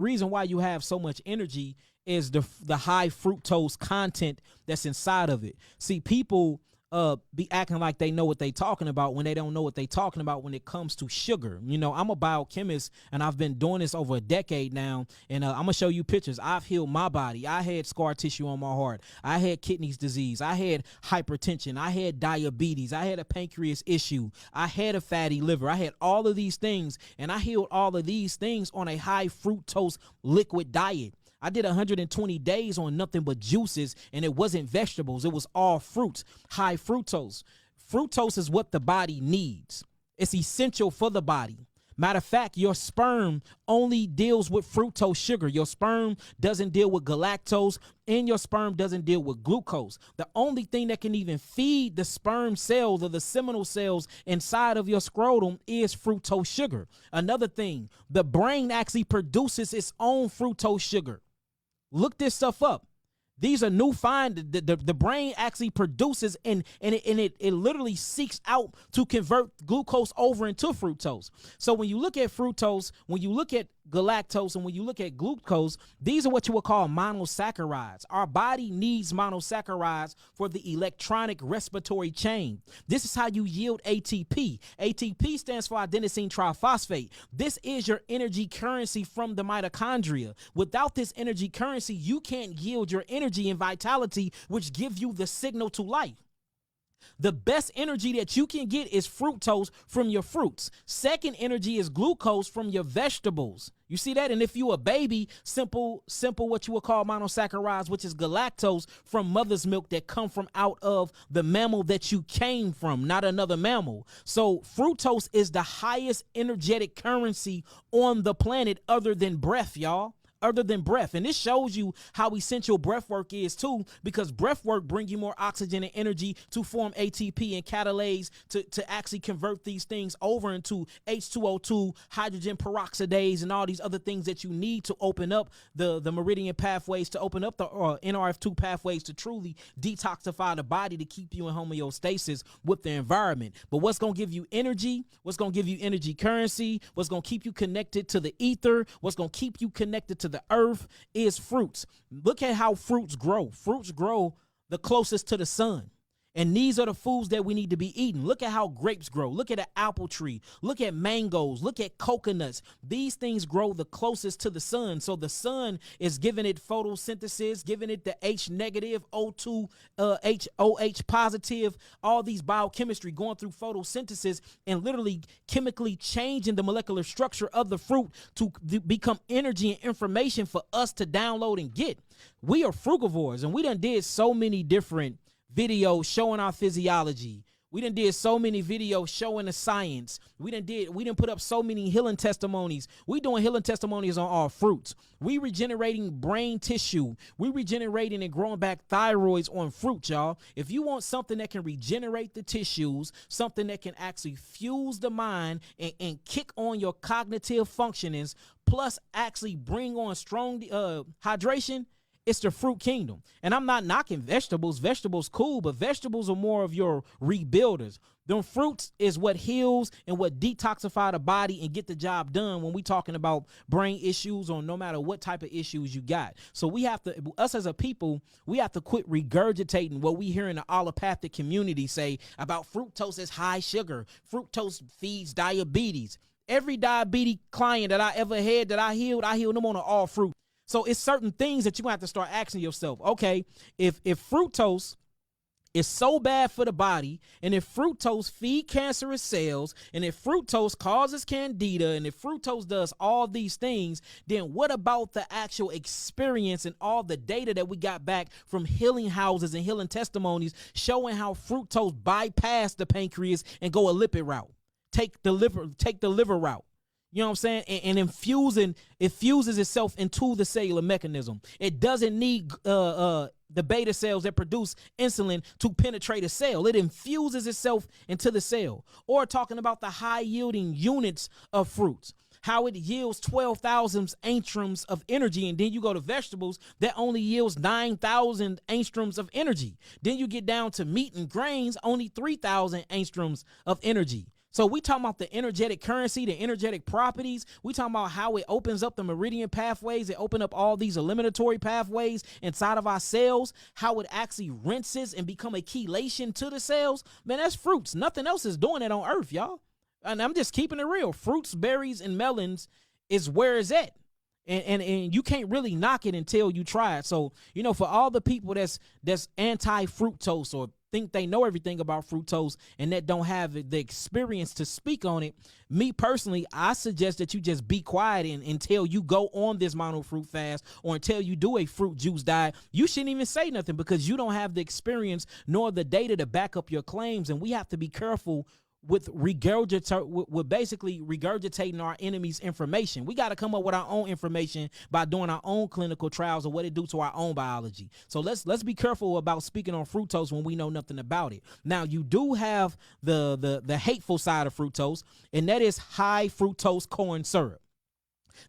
reason why you have so much energy is the high fructose content that's inside of it. See, people be acting like they know what they talking about when they don't know what they talking about when it comes to sugar. You know, I'm a biochemist and I've been doing this over a decade now, and I'm gonna show you pictures. I've healed my body. I had scar tissue on my heart. I had kidneys disease. I had hypertension. I had diabetes. I had a pancreas issue. I had a fatty liver. I had all of these things, and I healed all of these things on a high fructose liquid diet. I did 120 days on nothing but juices, and it wasn't vegetables. It was all fruits, high fructose. Fructose is what the body needs. It's essential for the body. Matter of fact, your sperm only deals with fructose sugar. Your sperm doesn't deal with galactose, and your sperm doesn't deal with glucose. The only thing that can even feed the sperm cells or the seminal cells inside of your scrotum is fructose sugar. Another thing, the brain actually produces its own fructose sugar. Look this stuff up. These are new find. The brain actually produces and it literally seeks out to convert glucose over into fructose. So when you look at fructose, when you look at galactose, and when you look at glucose, these are what you would call monosaccharides. Our body needs monosaccharides for the electronic respiratory chain. This is how you yield ATP. ATP stands for adenosine triphosphate. This is your energy currency from the mitochondria. Without this energy currency, you can't yield your energy and vitality, which give you the signal to life. The best energy that you can get is fructose from your fruits. Second energy is glucose from your vegetables. You see that? And if you a baby, simple what you would call monosaccharides, which is galactose from mother's milk that come from out of the mammal that you came from, not another mammal. So fructose is the highest energetic currency on the planet other than breath, y'all. Other than breath. And this shows you how essential breath work is too, because breath work bring you more oxygen and energy to form ATP and catalase to actually convert these things over into H2O2, hydrogen peroxidase, and all these other things that you need to open up the meridian pathways, to open up the NRF2 pathways to truly detoxify the body, to keep you in homeostasis with the environment. But what's going to give you energy, what's going to give you energy currency, what's going to keep you connected to the ether, what's going to keep you connected to the earth is fruits. Look at how fruits grow. Fruits grow the closest to the sun. And these are the foods that we need to be eating. Look at how grapes grow. Look at an apple tree. Look at mangoes. Look at coconuts. These things grow the closest to the sun. So the sun is giving it photosynthesis, giving it the H negative, O2, OH positive, all these biochemistry going through photosynthesis and literally chemically changing the molecular structure of the fruit to become energy and information for us to download and get. We are frugivores, and we done did so many different videos showing our physiology. We done did so many videos showing the science. We done put up so many healing testimonies. We doing healing testimonies on our fruits. We regenerating brain tissue. We regenerating and growing back thyroids on fruit, y'all. If you want something that can regenerate the tissues, something that can actually fuse the mind and kick on your cognitive functionings, plus actually bring on strong hydration, it's the fruit kingdom. And I'm not knocking vegetables. Vegetables cool, but vegetables are more of your rebuilders. Them fruits is what heals and what detoxify the body and get the job done when we talking about brain issues or no matter what type of issues you got. So we have to, us as a people, we have to quit regurgitating what we hear in the allopathic community say about fructose is high sugar. Fructose feeds diabetes. Every diabetes client that I ever had that I healed them on an all fruit. So it's certain things that you have to start asking yourself. Okay, if fructose is so bad for the body, and if fructose feed cancerous cells, and if fructose causes candida, and if fructose does all these things, then what about the actual experience and all the data that we got back from healing houses and healing testimonies showing how fructose bypassed the pancreas and go a lipid route, take the liver route? You know what I'm saying? And it fuses itself into the cellular mechanism. It doesn't need the beta cells that produce insulin to penetrate a cell. It infuses itself into the cell. Or talking about the high yielding units of fruits, how it yields 12,000 angstroms of energy. And then you go to vegetables that only yields 9,000 angstroms of energy. Then you get down to meat and grains, only 3,000 angstroms of energy. So we talking about the energetic currency, the energetic properties. We talking about how it opens up the meridian pathways. It open up all these eliminatory pathways inside of our cells, how it actually rinses and become a chelation to the cells. Man, that's fruits. Nothing else is doing that on earth, y'all. And I'm just keeping it real. Fruits, berries, and melons is where it's at. And you can't really knock it until you try it. So, you know, for all the people that's anti-fructose or think they know everything about fructose and that don't have the experience to speak on it, me personally, I suggest that you just be quiet until you go on this mono fruit fast or until you do a fruit juice diet. You shouldn't even say nothing because you don't have the experience nor the data to back up your claims. And we have to be careful with basically regurgitating our enemy's information. We got to come up with our own information by doing our own clinical trials of what it do to our own biology. So let's be careful about speaking on fructose when we know nothing about it. Now, you do have the hateful side of fructose, and that is high fructose corn syrup.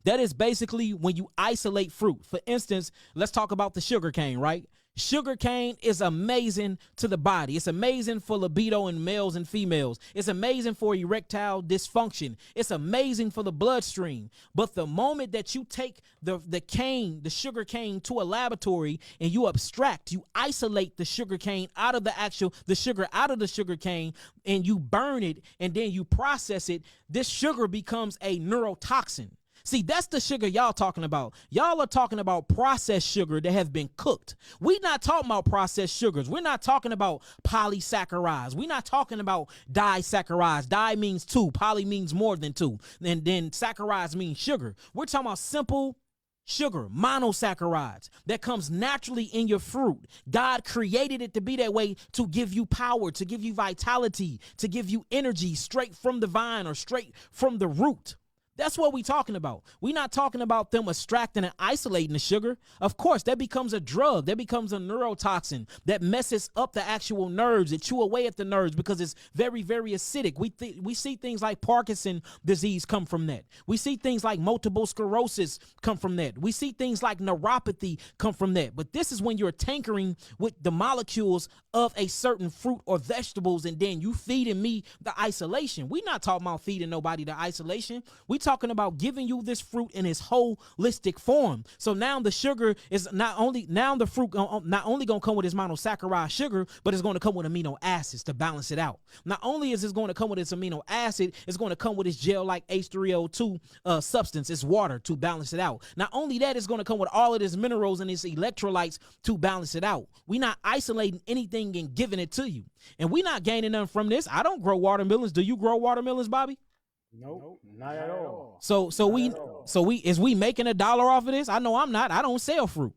That is basically when you isolate fruit. For instance, let's talk about the sugar cane, right? Sugar cane is amazing to the body. It's amazing for libido in males and females. It's amazing for erectile dysfunction. It's amazing for the bloodstream. But the moment that you take the sugar cane to a laboratory and you abstract, you isolate the sugar cane out of the sugar out of the sugar cane and you burn it and then you process it, this sugar becomes a neurotoxin. See, that's the sugar y'all talking about. Y'all are talking about processed sugar that has been cooked. We're not talking about processed sugars. We're not talking about polysaccharides. We're not talking about disaccharides. Di means two. Poly means more than two. And then saccharides mean sugar. We're talking about simple sugar, monosaccharides that comes naturally in your fruit. God created it to be that way to give you power, to give you vitality, to give you energy straight from the vine or straight from the root. That's what we're talking about. We're not talking about them extracting and isolating the sugar. Of course, that becomes a drug. That becomes a neurotoxin that messes up the actual nerves. It chew away at the nerves because it's very, very acidic. We see things like Parkinson's disease come from that. We see things like multiple sclerosis come from that. We see things like neuropathy come from that. But this is when you're tinkering with the molecules of a certain fruit or vegetables and then you feeding me the isolation. We're not talking about feeding nobody the isolation. We talking about giving you this fruit in its holistic form. So now the sugar is the fruit not only going to come with its monosaccharide sugar, but it's going to come with amino acids to balance it out. Not only is it going to come with its amino acid, it's going to come with its gel-like H3O2 substance, its water to balance it out. Not only that, it's going to come with all of its minerals and its electrolytes to balance it out. We're not isolating anything and giving it to you. And we're not gaining nothing from this. I don't grow watermelons. Do you grow watermelons, Bobby? Nope, not at all. So is we making $1 off of this? I know I'm not. I don't sell fruit.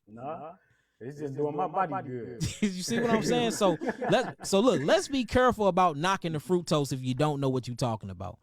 Nah. It's just doing my body good. You see what I'm saying? So look, let's be careful about knocking the fructose if you don't know what you're talking about.